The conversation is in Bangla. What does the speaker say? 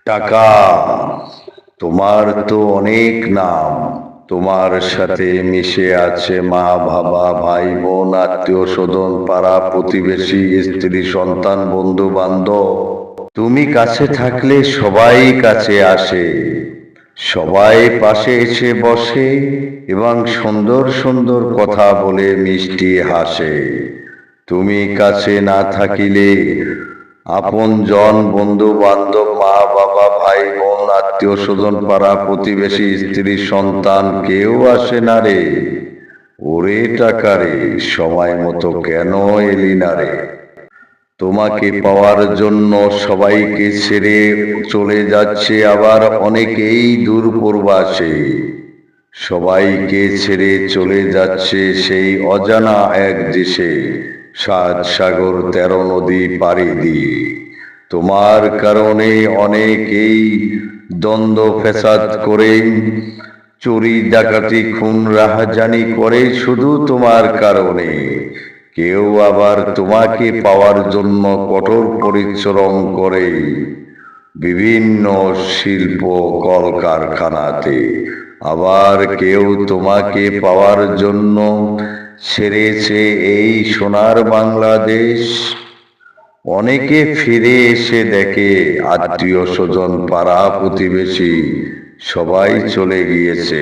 টাকা, তোমার তো অনেক নাম। তোমার সাথে মিশে আছে মা বাবা, ভাই বোন, আত্মীয় স্বজন, পাড়া প্রতিবেশী, স্ত্রী, সন্তান, বন্ধু বান্ধব। তুমি কাছে থাকলে সবাই কাছে আসে, সবাই পাশে এসে বসে এবং সুন্দর সুন্দর কথা বলে মিষ্টি হাসে। তুমি কাছে না থাকিলে আপনজন, বন্ধু বান্ধব, মা বাবা, ভাই বোন, আত্মীয় স্বজন, পাড়া প্রতিবেশী, স্ত্রী, সন্তান কেউ আসে না রে। ওরে টাকা রে, সময় মতো কেন এলি না রে? তোমাকে পাওয়ার জন্য সবাইকে ছেড়ে চলে যাচ্ছে, আবার অনেকেই দূর প্রবাসে। সবাইকে ছেড়ে চলে যাচ্ছে সেই অজানা এক দেশে, ৭ সাগর ১৩ নদী পাড়ি দিয়ে। তোমার কারণে অনেকেই দ্বন্দ্ব ফ্যাসাদ করে, চুরি ডাকাতি খুন রাহাজানি করে শুধু তোমার কারণে। কেউ আবার তোমাকে পাওয়ার জন্য কঠোর পরিশ্রম করে বিভিন্ন শিল্প কলকারখানাতে। আবার কেউ তোমাকে পাওয়ার জন্য ছেড়েছে এই সোনার বাংলাদেশ। অনেকে ফিরে এসে দেখে আত্মীয় স্বজন, পাড়া প্রতিবেশী সবাই চলে গিয়েছে।